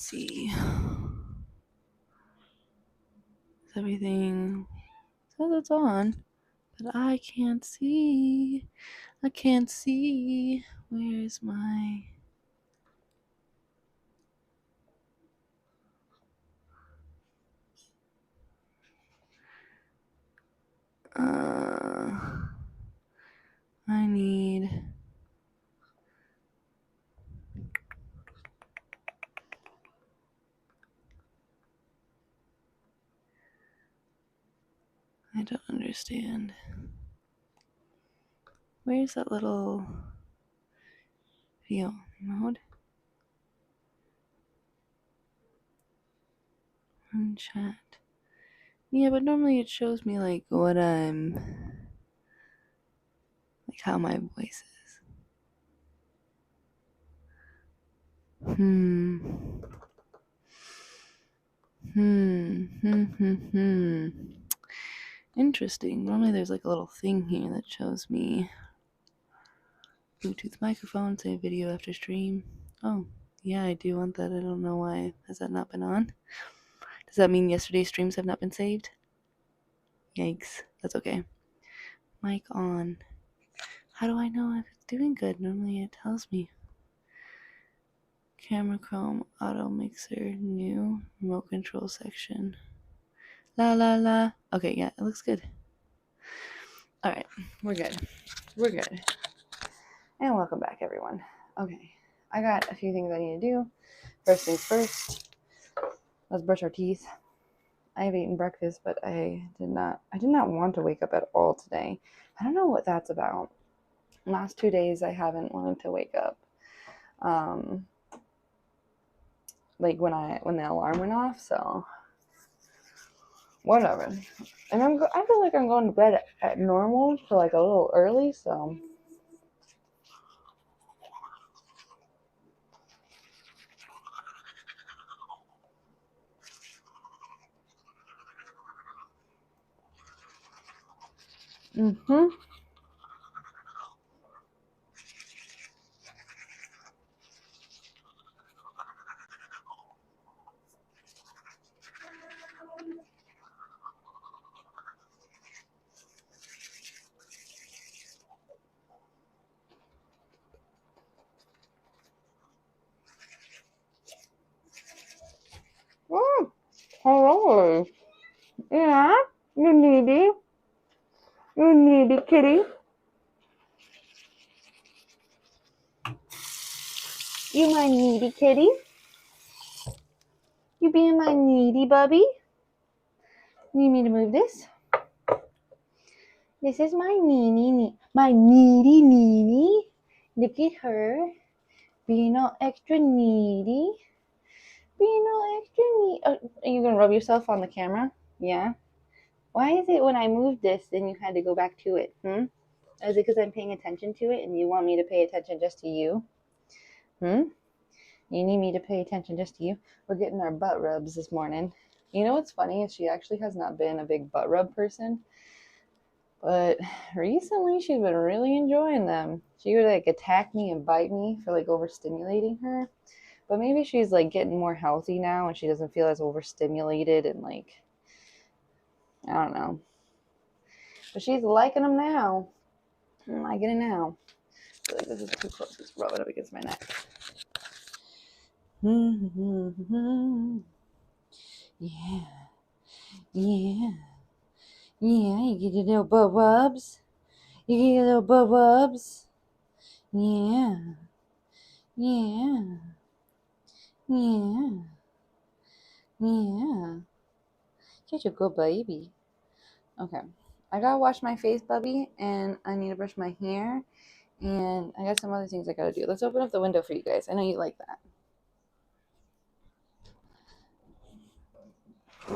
Let's see. Everything says it's on, but I can't see. I can't see. Where's my... I need... I don't understand. Where's that little view mode? On chat. Yeah, but normally it shows me like what I'm... like how my voice is. Interesting. Normally there's like a little thing here that shows me Bluetooth microphone, save video after stream. Oh, yeah, I do want that. I don't know why. Has that not been on? Does that mean yesterday's streams have not been saved? Yikes. That's okay. Mic on. How do I know if it's doing good? Normally it tells me. Camera Chrome, auto mixer, new, remote control section. La la la. Okay, yeah, it looks good. Alright, we're good. We're good. And welcome back, everyone. Okay, I got a few things I need to do. First things first, let's brush our teeth. I have eaten breakfast, but I did not want to wake up at all today. I don't know what that's about. Last 2 days I haven't wanted to wake up. Like when the alarm went off, so whatever. And I feel like I'm going to bed at normal, so like a little early, so hello. Yeah, you needy kitty. You my needy kitty. You being my needy bubby. Need me to move this? This is my my needy. Look at her. Being all extra needy. Being all extra needy. Oh, are you going to rub yourself on the camera? Yeah. Why is it when I move this, then you had to go back to it? Is it because I'm paying attention to it and you want me to pay attention just to you? You need me to pay attention just to you? We're getting our butt rubs this morning. You know what's funny is she actually has not been a big butt rub person. But recently she's been really enjoying them. She would like attack me and bite me for like overstimulating her. But maybe she's like getting more healthy now and she doesn't feel as overstimulated and like, I don't know. But she's liking them now. I'm liking it now. I feel like this is too close. Just rub it up against my neck. Yeah. Yeah. Yeah, you get your little butt rubs. You get your little butt rubs. Yeah. Yeah. Yeah. Yeah. Such a good baby. Okay. I gotta wash my face, Bubby, and I need to brush my hair. And I got some other things I gotta do. Let's open up the window for you guys. I know you like that.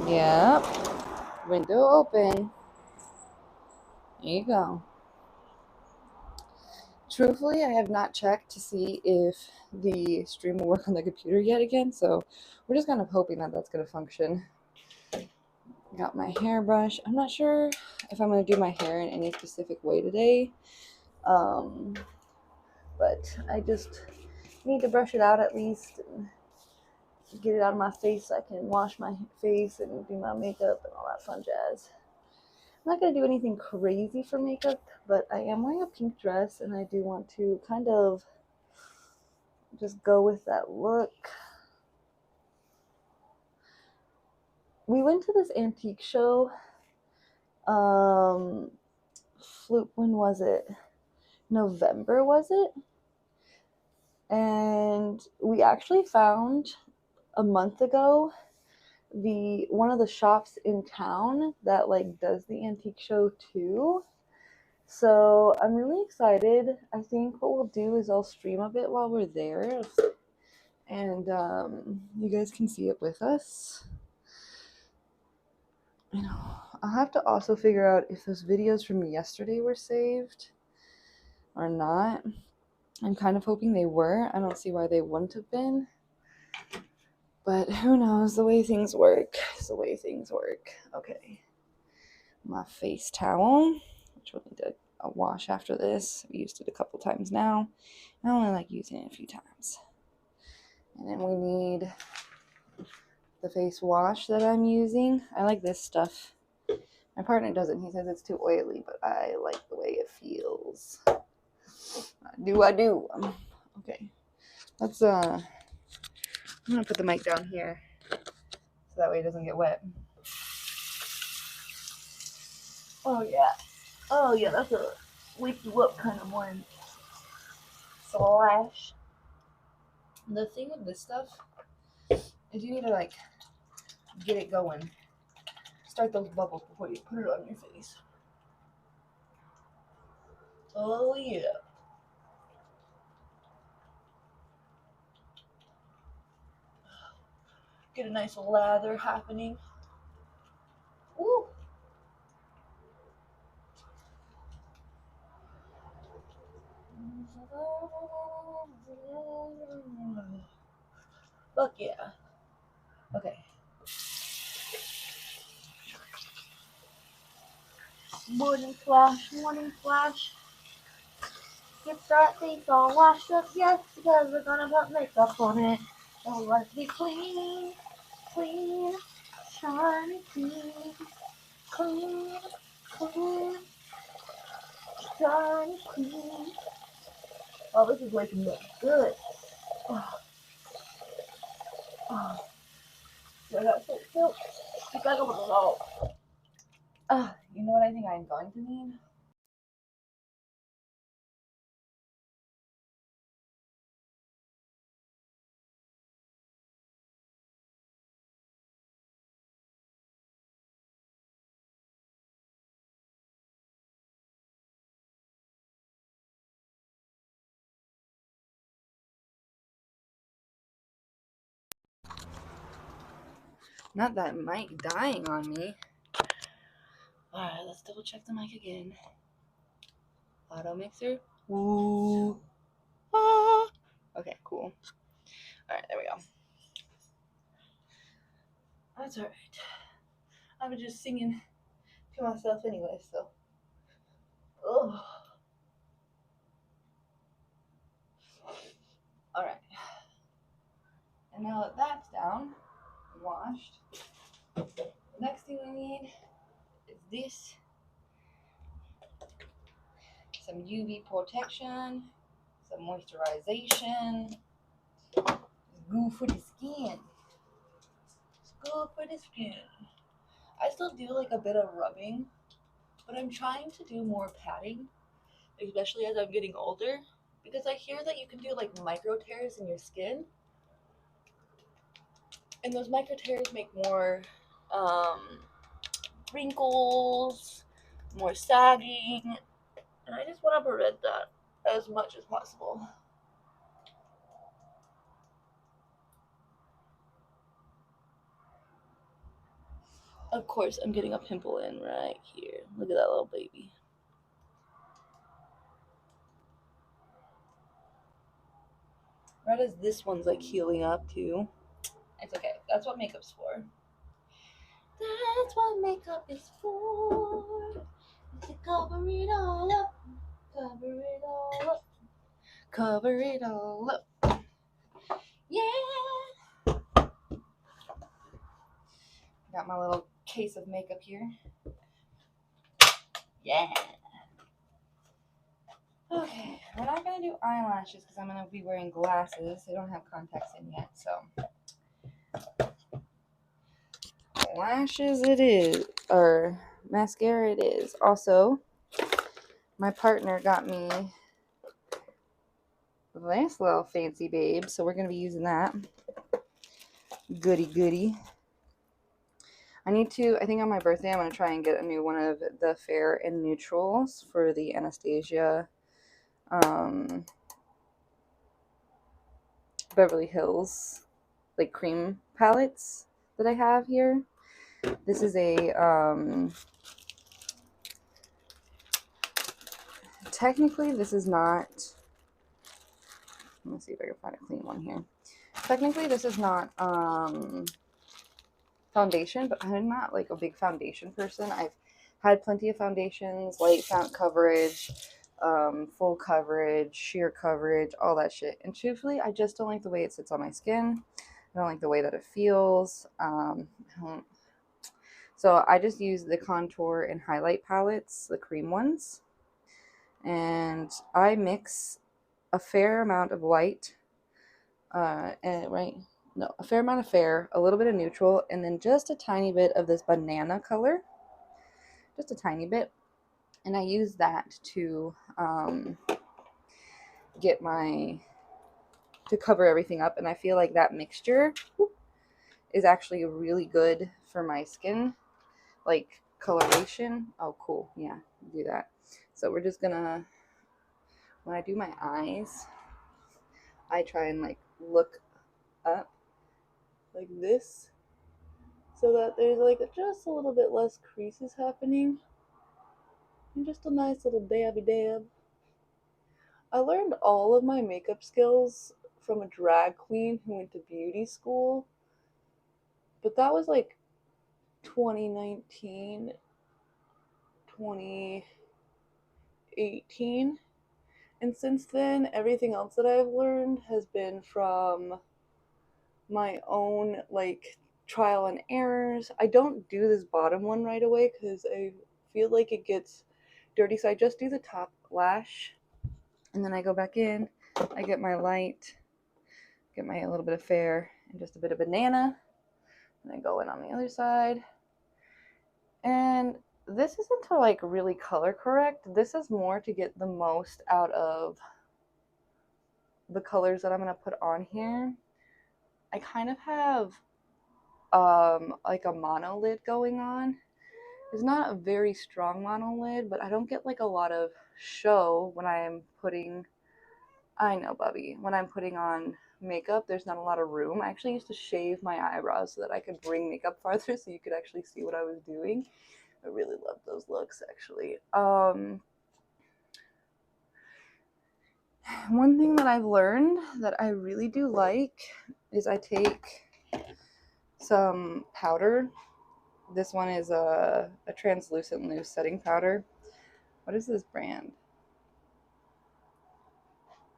Yep. Window open. There you go. Truthfully, I have not checked to see if the stream will work on the computer yet again, so we're just kind of hoping that that's going to function. Got my hairbrush. I'm not sure if I'm going to do my hair in any specific way today, but I just need to brush it out at least and get it out of my face so I can wash my face and do my makeup and all that fun jazz. I'm not going to do anything crazy for makeup, but I am wearing a pink dress and I do want to kind of just go with that look. We went to this antique show. When was it? November, was it? And we actually found a month ago one of the shops in town that like does the antique show too. So I'm really excited. I think what we'll do is I'll stream a bit while we're there, and you guys can see it with us. You know, I'll have to also figure out if those videos from yesterday were saved or not. I'm kind of hoping they were. I don't see why they wouldn't have been. But who knows? The way things work is the way things work. Okay. My face towel, which we'll need to wash after this. I've used it a couple times now. I only like using it a few times. And then we need the face wash that I'm using. I like this stuff. My partner doesn't. He says it's too oily, but I like the way it feels. I do. Okay. Let's I'm gonna put the mic down here so that way it doesn't get wet. Oh yeah, that's a wake you up kind of one. Slash. The thing with this stuff is you need to like get it going. Start those bubbles before you put it on your face. Oh yeah. Get a nice lather happening. Ooh. Fuck yeah. Okay. Morning flash. Get that face all washed up, yes, because we're gonna put makeup on it. Oh, let's be clean, shiny, clean, shiny, clean. Oh, this is making me look good. Oh. I got so silk. You gotta go with it all. You know what I think I'm going to need? Not that mic dying on me. Alright, let's double check the mic again. Auto mixer. Ooh. Ah. Okay, cool. Alright, there we go. That's alright. I was just singing to myself anyway, so. Oh. Alright. And now that that's down, washed, the next thing we need is this. Some UV protection, some moisturization. It's good for the skin. It's good for the skin. I still do like a bit of rubbing, but I'm trying to do more patting, especially as I'm getting older, because I hear that you can do like micro tears in your skin, and those micro tears make more wrinkles, more sagging, and I just want to prevent that as much as possible. Of course, I'm getting a pimple in right here. Look at that little baby. Right as this one's like healing up too. It's okay. That's what makeup's for. That's what makeup is for. To cover it all up. Cover it all up. Cover it all up. Yeah. got my little case of makeup here. Yeah. Okay, we're not going to do eyelashes because I'm going to be wearing glasses. I don't have contacts in yet, so. Lashes it is, or mascara it is. Also, my partner got me this little fancy babe, so we're going to be using that. Goody goody. I think on my birthday I'm going to try and get a new one of the Fair and Neutrals for the Anastasia Beverly Hills like cream palettes that I have here. This is a technically this is not, let me see if I can find a clean one here. Technically this is not foundation, but I'm not like a big foundation person. I've had plenty of foundations, light fount coverage, full coverage, sheer coverage, all that shit. And truthfully, I just don't like the way it sits on my skin. I don't like the way that it feels. So I just use the contour and highlight palettes, the cream ones. And I mix a fair amount of white, a fair amount of fair, a little bit of neutral, and then just a tiny bit of this banana color. Just a tiny bit. And I use that to to cover everything up. And I feel like that mixture is actually really good for my skin. Like coloration. Oh, cool. Yeah, do that. So we're just gonna, when I do my eyes, I try and like look up like this so that there's like just a little bit less creases happening. And just a nice little dabby dab. I learned all of my makeup skills from a drag queen who went to beauty school. But that was like 2019, 2018. And since then, everything else that I've learned has been from my own like trial and errors. I don't do this bottom one right away because I feel like it gets dirty. So I just do the top lash. And then I go back in. I get my light, get my little bit of fair, and just a bit of banana. And then go in on the other side. And this isn't to like really color correct. This is more to get the most out of the colors that I'm going to put on here. I kind of have like a mono lid going on. It's not a very strong mono lid, but I don't get like a lot of show when I'm putting, I know, Bubby, when I'm putting on makeup, there's not a lot of room. I actually used to shave my eyebrows so that I could bring makeup farther so you could actually see what I was doing. I really love those looks, actually. One thing that I've learned that I really do like is I take some powder. This one is a translucent loose setting powder. What is this brand?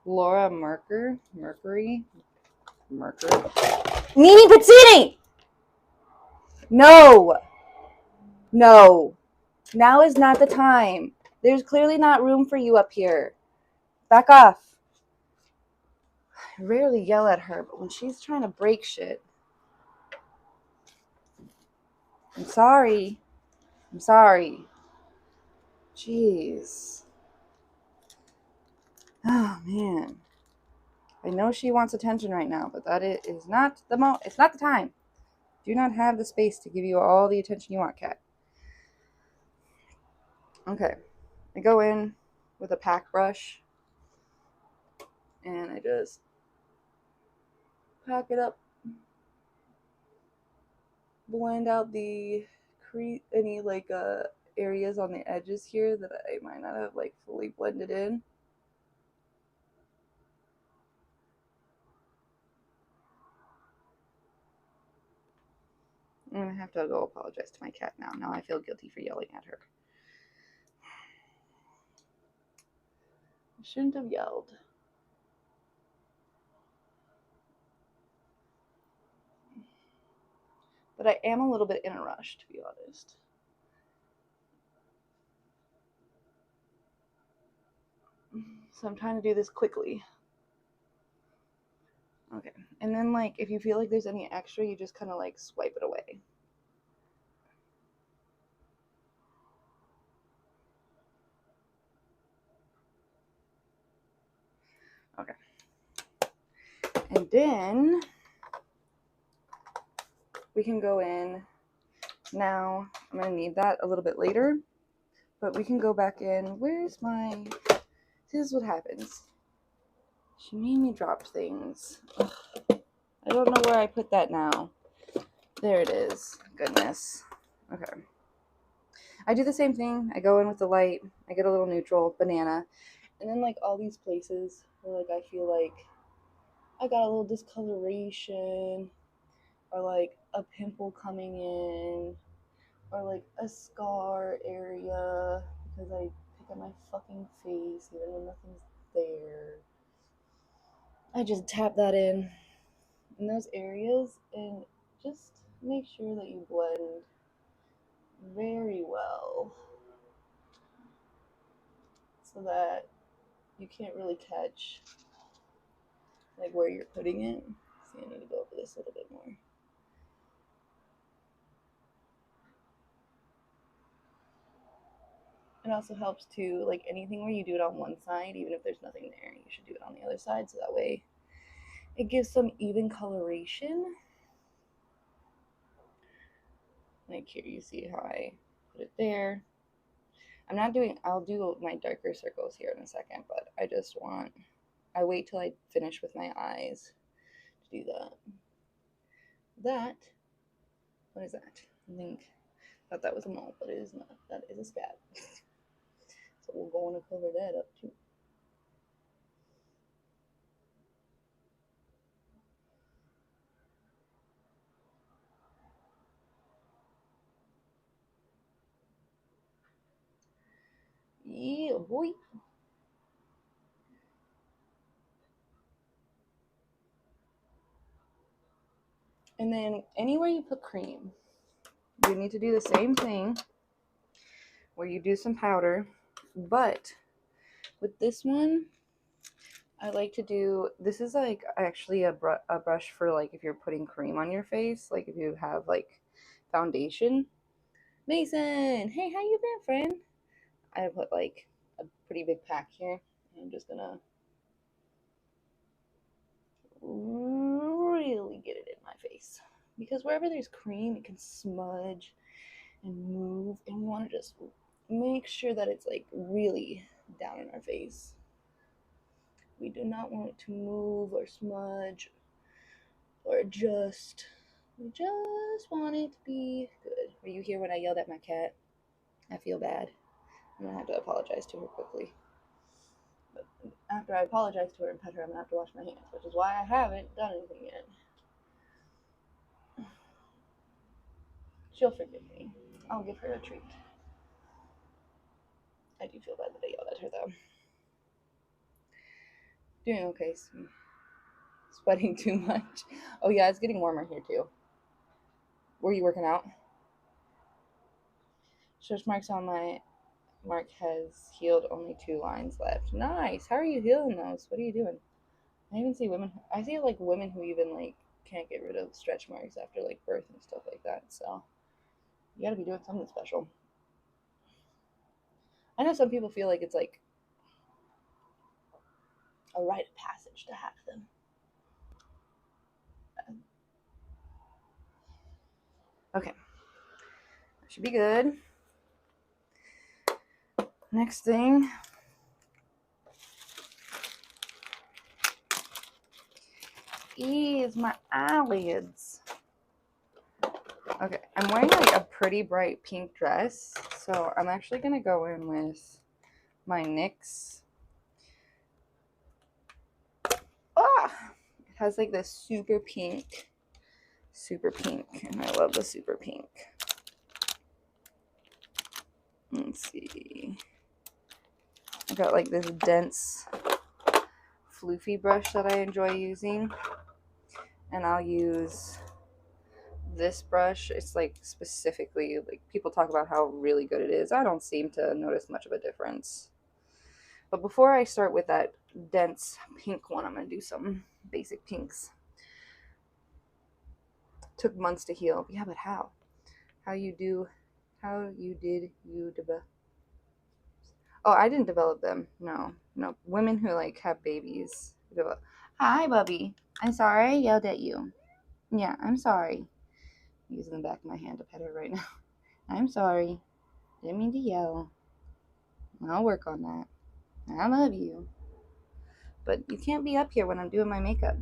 Laura Mercury. Nini Pizzini! No! No. Now is not the time. There's clearly not room for you up here. Back off. I rarely yell at her, but when she's trying to break shit. I'm sorry. I'm sorry. Jeez. Oh, man. I know she wants attention right now, but that is not the it's not the time. Do not have the space to give you all the attention you want, cat. Okay. I go in with a pack brush and I just pack it up. Blend out the any like areas on the edges here that I might not have like fully blended in. I'm gonna have to go apologize to my cat now. Now I feel guilty for yelling at her. I shouldn't have yelled. But I am a little bit in a rush, to be honest. So I'm trying to do this quickly. Okay, and then like if you feel like there's any extra, you just kind of like swipe it away. Okay. And then we can go in. Now I'm gonna need that a little bit later, but we can go back in. Where's my, this is what happens. She made me drop things. Ugh. I don't know where I put that now. There it is. Goodness. Okay. I do the same thing. I go in with the light. I get a little neutral, banana. And then like all these places where like I feel like I got a little discoloration or like a pimple coming in or like a scar area because I pick at my fucking face even when nothing's there. I just tap that in those areas and just make sure that you blend very well so that you can't really catch like where you're putting it. See, I need to go over this a little bit more. It also helps to, like anything where you do it on one side, even if there's nothing there, you should do it on the other side so that way it gives some even coloration. Like here, you see how I put it there. I'm not doing, I'll do my darker circles here in a second, but I wait till I finish with my eyes to do that. What is that? I thought that was a mole, but it is not. That is a scab. So we're going to cover that up too. Yeah, boy. And then anywhere you put cream, you need to do the same thing where you do some powder. But with this one, I like to do, this is like actually a brush for like if you're putting cream on your face, like if you have like foundation. Mason, hey, how you been, friend? I put like a pretty big pack here. I'm just gonna really get it in my face because wherever there's cream, it can smudge and move, and we want to just make sure that it's like really down in our face. We do not want it to move or smudge or adjust. We just want it to be good. Were you here when I yelled at my cat? I feel bad. I'm gonna have to apologize to her quickly. But after I apologize to her and pet her, I'm gonna have to wash my hands, which is why I haven't done anything yet. She'll forgive me. I'll give her a treat. I do feel bad that I yelled at her though. Doing okay. Sweating too much. Oh yeah, it's getting warmer here too. Were you working out? Stretch marks on my mark has healed, only 2 lines left. Nice. How are you healing those? What are you doing? I even see women. I see like women who even like can't get rid of stretch marks after like birth and stuff like that. So you gotta be doing something special. I know some people feel like it's like a rite of passage to have them. Okay, should be good. Next thing is my eyelids. Okay, I'm wearing like a pretty bright pink dress, so I'm actually gonna go in with my NYX. Ah, it has like this super pink, and I love the super pink. Let's see. I got like this dense, floofy brush that I enjoy using, and I'll use this brush, it's like specifically, like people talk about how really good it is. I don't seem to notice much of a difference. But before I start with that dense pink one, I'm going to do some basic pinks. Took months to heal. Yeah, but how? How you did you develop? Oh, I didn't develop them. No. Women who like have babies develop. Hi, Bubby. I'm sorry I yelled at you. Yeah, I'm sorry. I'm using the back of my hand to pet her right now. I'm sorry. Didn't mean to yell. I'll work on that. I love you. But you can't be up here when I'm doing my makeup.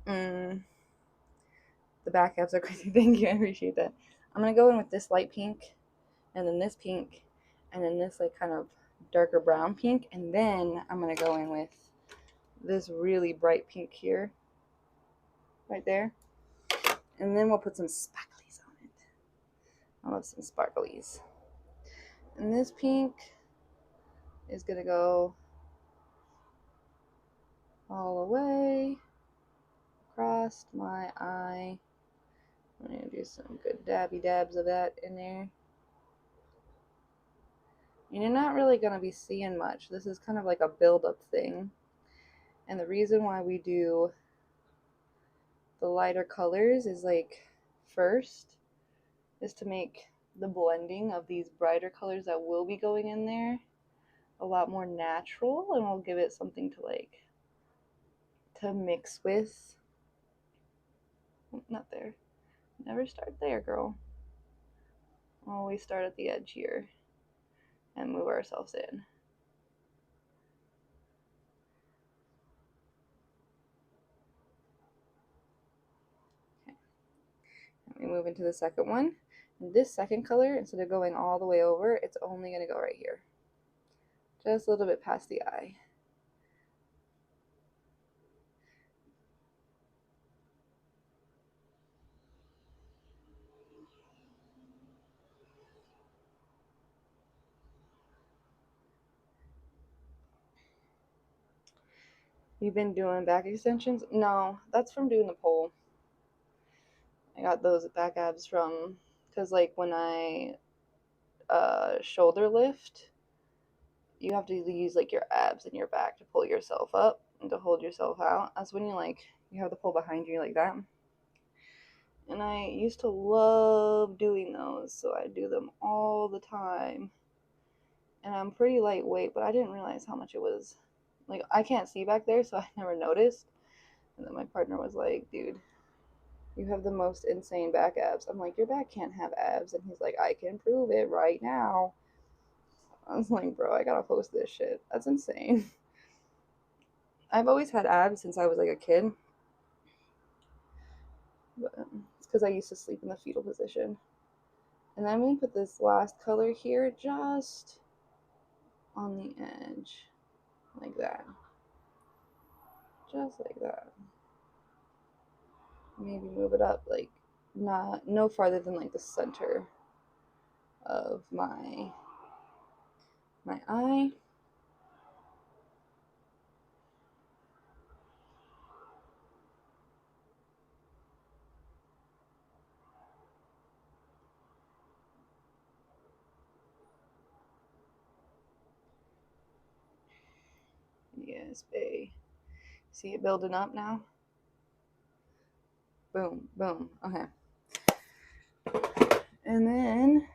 The back abs are crazy. Thank you. I appreciate that. I'm going to go in with this light pink, and then this pink, and then this like kind of darker brown pink, and then I'm going to go in with this really bright pink here, right there. And then we'll put some sparklies on it. I love some sparklies. And this pink is going to go all the way across my eye. I'm going to do some good dabby dabs of that in there. And you're not really going to be seeing much. This is kind of like a build-up thing. And the reason why we do the lighter colors is like first is to make the blending of these brighter colors that will be going in there a lot more natural, and we'll give it something to like to mix with. Not there. Never start there, girl. Always start at the edge here and move ourselves in. Okay. And we move into the second one. And this second color, instead of going all the way over, it's only going to go right here. Just a little bit past the eye. You've been doing back extensions? No, that's from doing the pole. I got those back abs from, because like when I shoulder lift, you have to use like your abs and your back to pull yourself up and to hold yourself out. That's when you have the pull behind you like that. And I used to love doing those, so I do them all the time. And I'm pretty lightweight, but I didn't realize how much it was. Like, I can't see back there, so I never noticed. And then my partner was like, dude, you have the most insane back abs. I'm like, your back can't have abs. And he's like, I can prove it right now. I was like, bro, I gotta post this shit. That's insane. I've always had abs since I was like a kid. But it's because I used to sleep in the fetal position. And I'm going to put this last color here just on the edge. Like that. Just like that. Maybe move it up like no farther than like the center of my eye. Yes, babe. See it building up now? Boom, boom. Okay. And then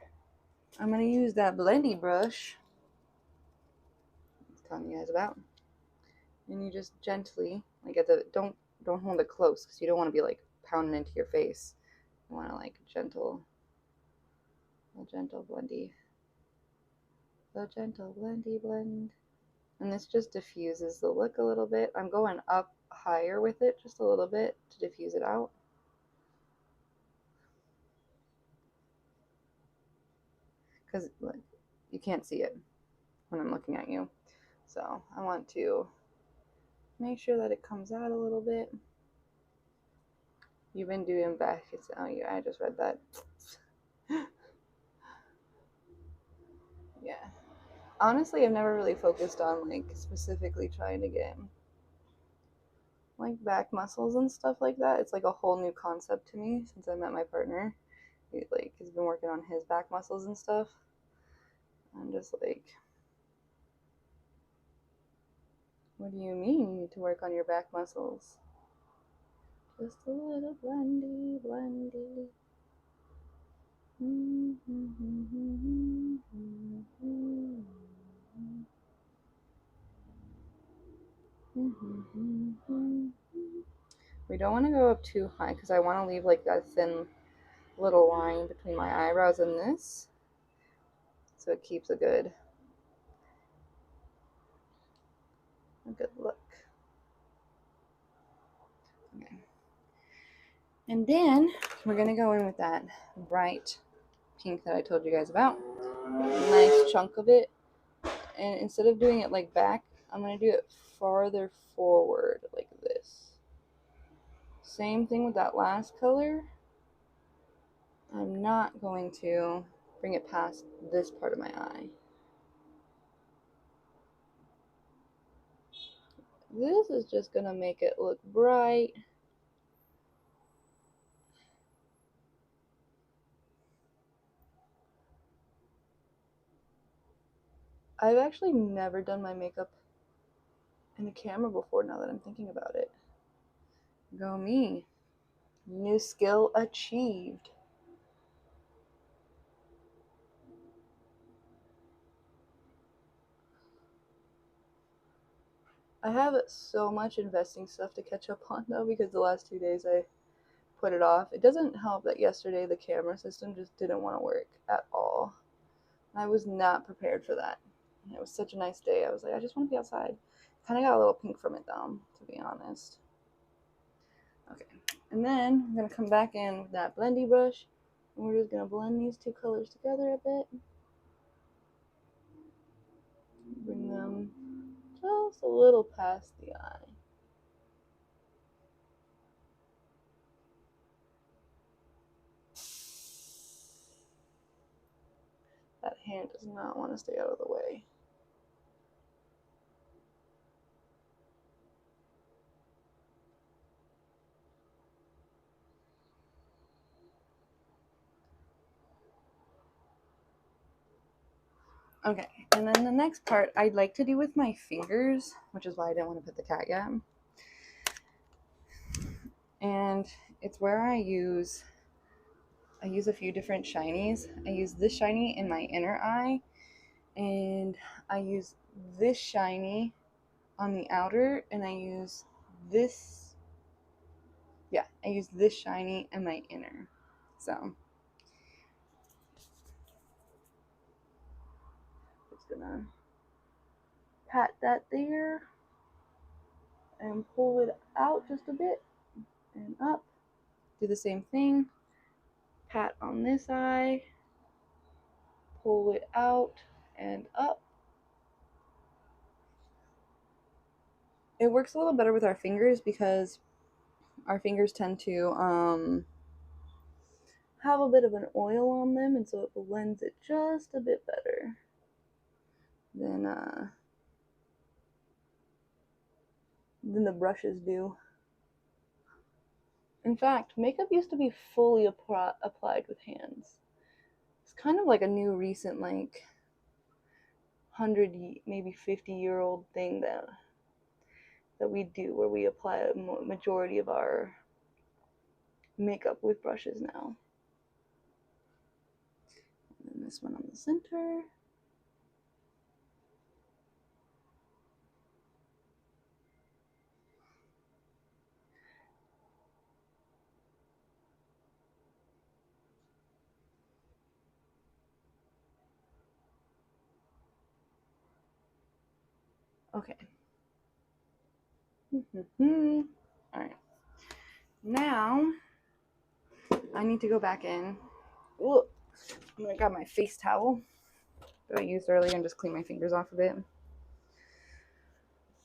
I'm going to use that blendy brush I was telling you guys about. And you just gently, like don't hold it close because you don't want to be like pounding into your face. You want to like a gentle blendy. The gentle blendy blend. And this just diffuses the look a little bit. I'm going up higher with it just a little bit to diffuse it out. Because you can't see it when I'm looking at you. So I want to make sure that it comes out a little bit. You've been doing back. I just read that. Yeah. Honestly, I've never really focused on like specifically trying to get like back muscles and stuff like that. It's like a whole new concept to me since I met my partner. He like has been working on his back muscles and stuff. I'm just like, what do you mean you need to work on your back muscles? Just a little blendie, blendie. We don't want to go up too high because I want to leave like that thin little line between my eyebrows and this, so it keeps a good look. Okay. And then we're gonna go in with that bright pink that I told you guys about. Nice chunk of it. And instead of doing it like back, I'm gonna do it farther forward like this. Same thing with that last color. I'm not going to bring it past this part of my eye. This is just gonna make it look bright. I've actually never done my makeup in the camera before, now that I'm thinking about it. Go me. New skill achieved. I have so much investing stuff to catch up on though, because the last 2 days I put it off. It doesn't help that yesterday the camera system just didn't want to work at all. I was not prepared for that. It was such a nice day. I was like, I just want to be outside. Kind of got a little pink from it though, to be honest. Okay, and then I'm going to come back in with that blendy brush, and we're just going to blend these two colors together a bit. Bring them just a little past the eye. That hand does not want to stay out of the way. Okay, and then the next part I'd like to do with my fingers, which is why I didn't want to put the cat yet. And it's where I use a few different shinies. I use this shiny in my inner eye, and I use this shiny on the outer, and I use this shiny in my inner. So just gonna pat that there and pull it out just a bit and up. Do the same thing. Pat on this eye, pull it out and up. It works a little better with our fingers because our fingers tend to have a bit of an oil on them, and so it blends it just a bit better than the brushes do. In fact, makeup used to be fully applied with hands. It's kind of like a new recent, like 100, maybe 50-year-old thing that we do, where we apply a majority of our makeup with brushes now. And then this one on the center. Okay. Alright. Now, I need to go back in. Ooh, I'm gonna grab my face towel that I used earlier and just clean my fingers off a bit.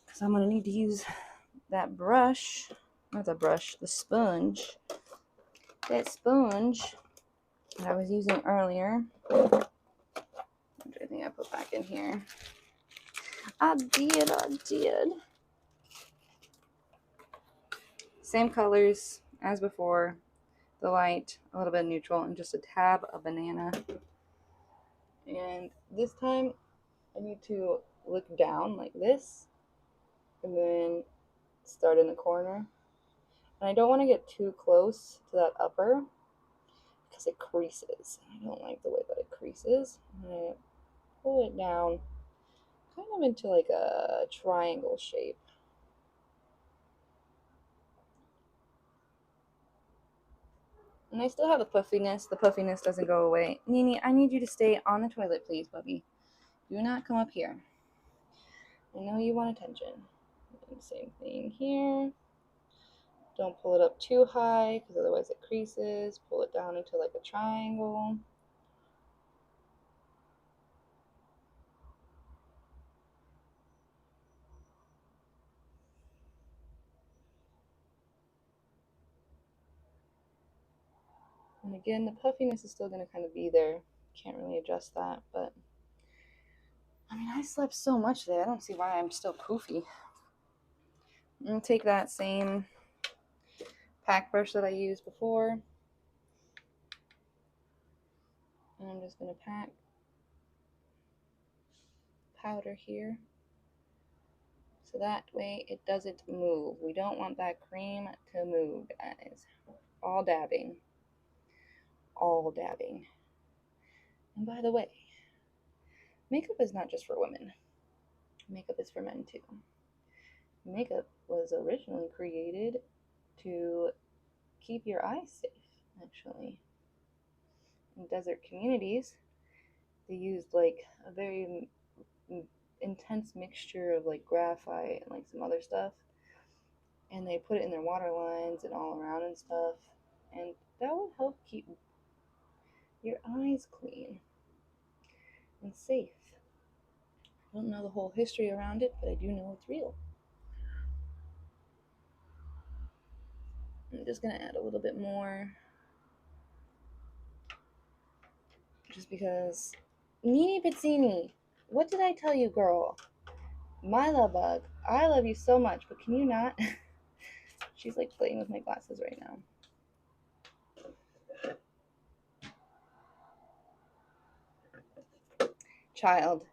Because I'm gonna need to use that brush. Not the brush, the sponge. That sponge that I was using earlier. Which I think I put back in here. I did. Same colors as before. The light, a little bit of neutral, and just a tab of banana. And this time I need to look down like this and then start in the corner. And I don't want to get too close to that upper because it creases. I don't like the way that it creases. I'm going to pull it down kind of into like a triangle shape. And I still have the puffiness. The puffiness doesn't go away. Nini, I need you to stay on the toilet, please, puppy. Do not come up here. I know you want attention. And same thing here. Don't pull it up too high because otherwise it creases. Pull it down into like a triangle. And again, the puffiness is still going to kind of be there. Can't really adjust that, but I mean, I slept so much today. I don't see why I'm still poofy. I'm going to take that same pack brush that I used before, and I'm just going to pack powder here. So that way it doesn't move. We don't want that cream to move, guys. All dabbing. All dabbing. And by the way, makeup is not just for women. Makeup is for men too. Makeup was originally created to keep your eyes safe, actually. In desert communities, they used like a very intense mixture of like graphite and like some other stuff, and they put it in their water lines and all around and stuff, and that would help keep your eyes clean and safe. I don't know the whole history around it, but I do know it's real. I'm just gonna add a little bit more, just because. Nini Pizzini, what did I tell you, girl? My love bug, I love you so much, but can you not? She's like playing with my glasses right now. Child,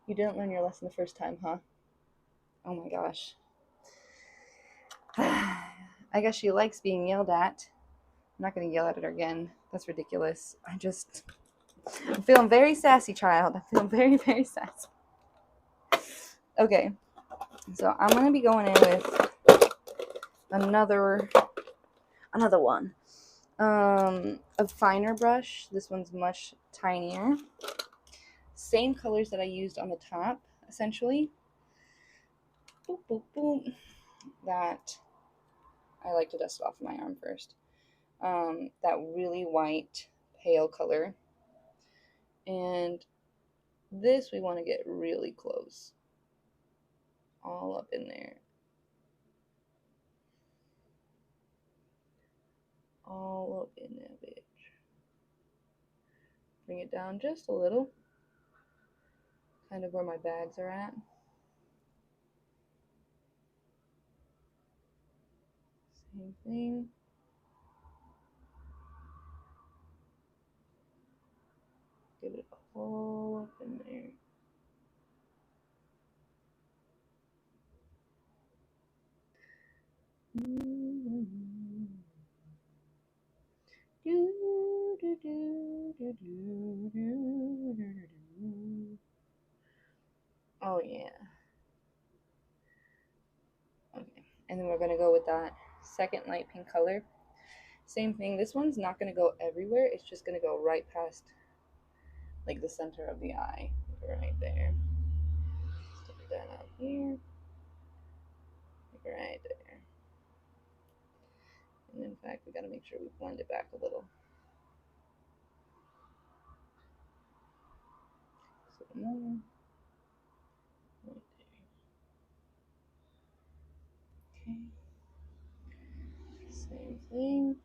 you didn't learn your lesson the first time, huh? Oh my gosh. I guess she likes being yelled at. I'm not going to yell at her again. That's ridiculous. I'm feeling very sassy, child. I'm feeling very, very sassy. Okay, so I'm going to be going in with another one. A finer brush. This one's much tinier. Same colors that I used on the top, essentially. Boop, boop, boop. That I like to dust it off my arm first. That really white, pale color. And this we want to get really close. All up in there. All up in that bitch. Bring it down just a little. Kind of where my bags are at. Same thing. Get it all up in there. Oh yeah. Okay, and then we're gonna go with that second light pink color. Same thing. This one's not gonna go everywhere. It's just gonna go right past, like the center of the eye, right there. Stick that out here, right there. And in fact, we gotta make sure we blend it back a little. So more. Right there. Okay. Same thing.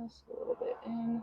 Just a little bit in.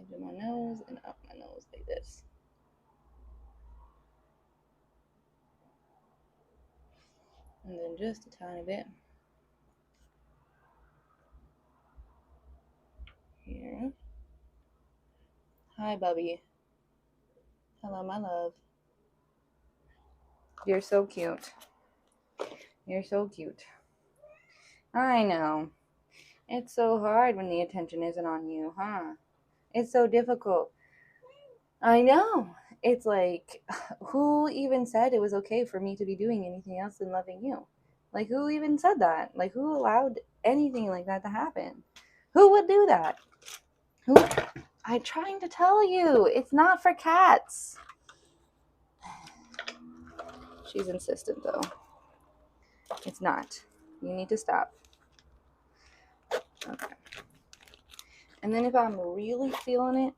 edge of my nose and up my nose like this. And then just a tiny bit here. Hi, Bubby. Hello, my love. You're so cute. You're so cute. I know. It's so hard when the attention isn't on you, huh? It's so difficult. I know. It's like, who even said it was okay for me to be doing anything else than loving you? Like, who even said that? Like, who allowed anything like that to happen? Who would do that? Who? I'm trying to tell you, it's not for cats. She's insistent, though. It's not. You need to stop. Okay. And then if I'm really feeling it,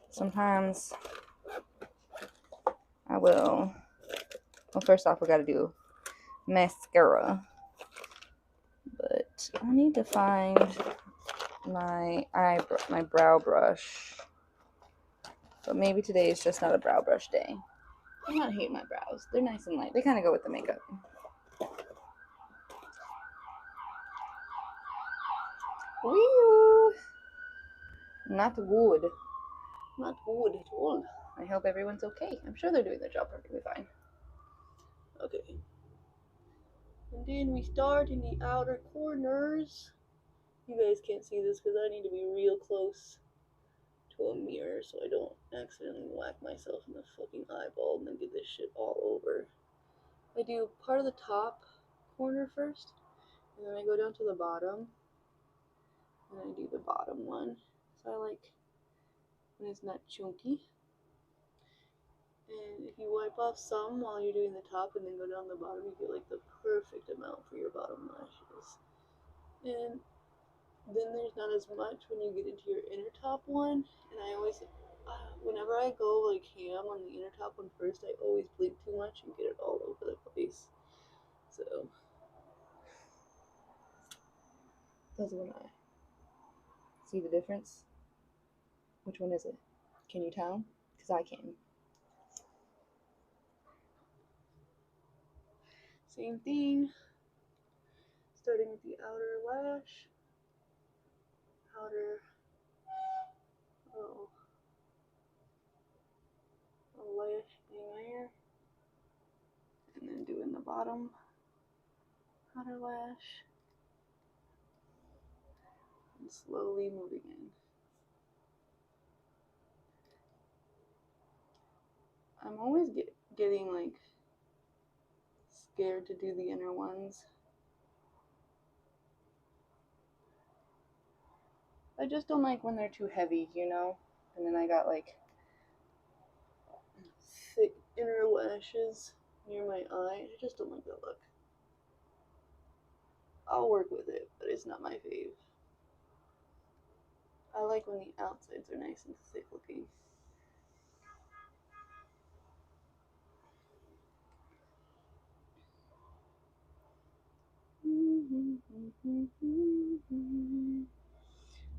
sometimes I will. Well, first off, we got to do mascara. But I need to find my brow brush. But maybe today is just not a brow brush day. I'm not hating my brows. They're nice and light. They kind of go with the makeup. Woo! Not good. Not good at all. I hope everyone's okay. I'm sure they're doing their job perfectly fine. Okay. And then we start in the outer corners. You guys can't see this because I need to be real close to a mirror so I don't accidentally whack myself in the fucking eyeball and then get this shit all over. I do part of the top corner first, and then I go down to the bottom, and I do the bottom one. So I like when it's not chunky. And if you wipe off some while you're doing the top and then go down the bottom, you get like the perfect amount for your bottom lashes. And then there's not as much when you get into your inner top one. And I always, whenever I go like ham on the inner top one first, I always blink too much and get it all over the place. So that's one eye. See the difference? Which one is it? Can you tell? Because I can. Same thing. Starting with the outer lash. Outer. Oh. A lash thing there. And then doing the bottom outer lash. And slowly moving in. I'm always getting like scared to do the inner ones. I just don't like when they're too heavy, you know? And then I got like thick inner lashes near my eye. I just don't like that look. I'll work with it, but it's not my fave. I like when the outsides are nice and thick looking.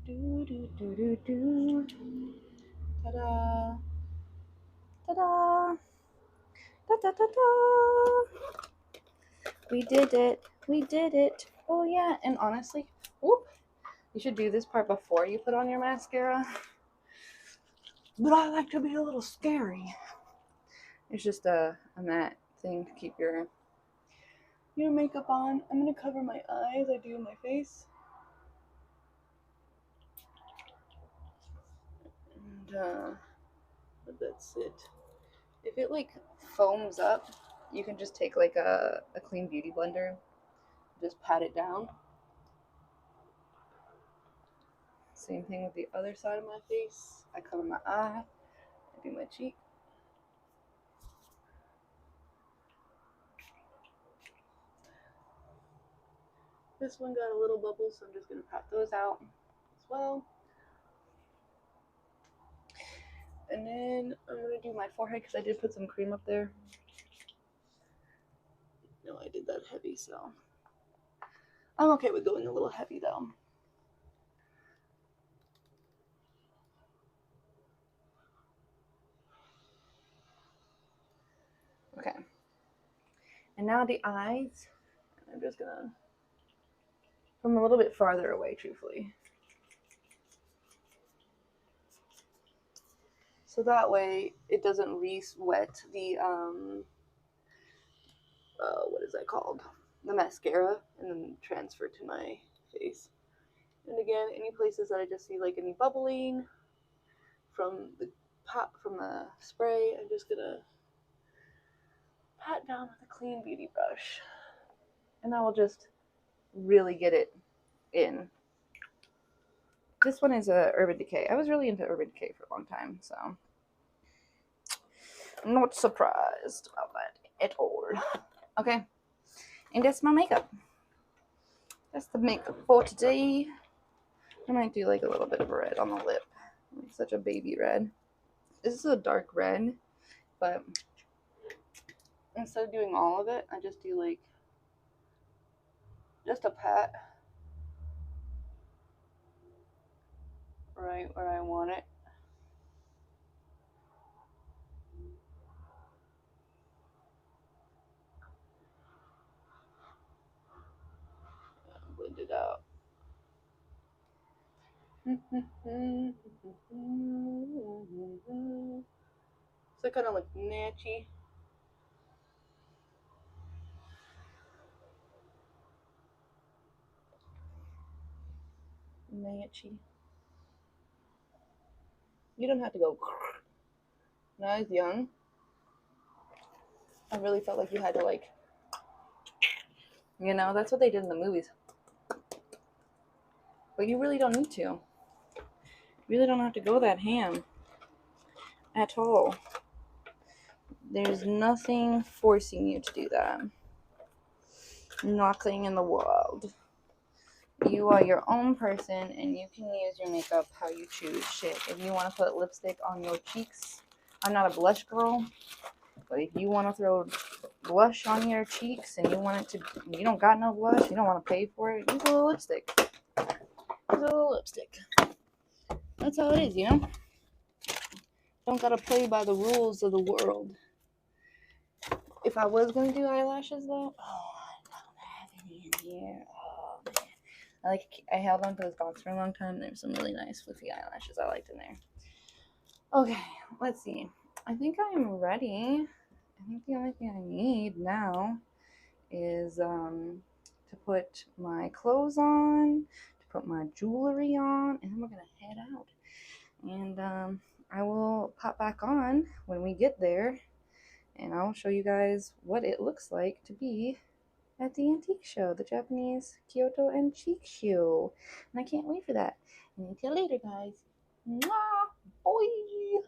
Do do do do do. Ta-da! Ta-da! Ta-da-ta-da! We did it! We did it! Oh yeah, and honestly, whoop, you should do this part before you put on your mascara. But I like to be a little scary. It's just a matte thing to keep your makeup on. I'm gonna cover my eyes. I do my face. And that's it. If it like foams up, you can just take like a clean beauty blender, just pat it down. Same thing with the other side of my face. I cover my eye, I do my cheek. This one got a little bubble, so I'm just gonna pat those out as well. And then I'm gonna do my forehead because I did put some cream up there. No, I did that heavy, so I'm okay with going a little heavy though. And now the eyes, I'm just gonna, from a little bit farther away, truthfully. So that way it doesn't re-wet the, what is that called? The mascara, and then transfer to my face. And again, any places that I just see like any bubbling from the spray, I'm just gonna pat down with a clean beauty brush. And I will just really get it in. This one is a Urban Decay. I was really into Urban Decay for a long time, so I'm not surprised about that at all. Okay, and that's my makeup. That's the makeup for today. I might do like a little bit of red on the lip. It's such a baby red. This is a dark red, but instead of doing all of it, I just do like just a pat right where I want it. Blend it out. So kind of like natchy. Natchy. You don't have to go. When I was young, I really felt like you had to like, you know, that's what they did in the movies. But you really don't need to. You really don't have to go that ham at all. There's nothing forcing you to do that. Nothing in the world. You are your own person, and you can use your makeup how you choose. Shit, if you want to put lipstick on your cheeks, I'm not a blush girl, but if you want to throw blush on your cheeks and you want it to, you don't got no blush, you don't want to pay for it, use a little lipstick. Use a little lipstick. That's how it is, you know? Don't gotta play by the rules of the world. If I was gonna do eyelashes though, I don't have any in here. Oh man. I held on to this box for a long time. There's some really nice fluffy eyelashes I liked in there. Okay, let's see. I think I'm ready. I think the only thing I need now is to put my clothes on, to put my jewelry on, and then we're gonna head out. And I will pop back on when we get there, and I'll show you guys what it looks like to be at the antique show, the Japanese Kyoto Antique Show. And I can't wait for that. And until later, guys. Mwah! Bye!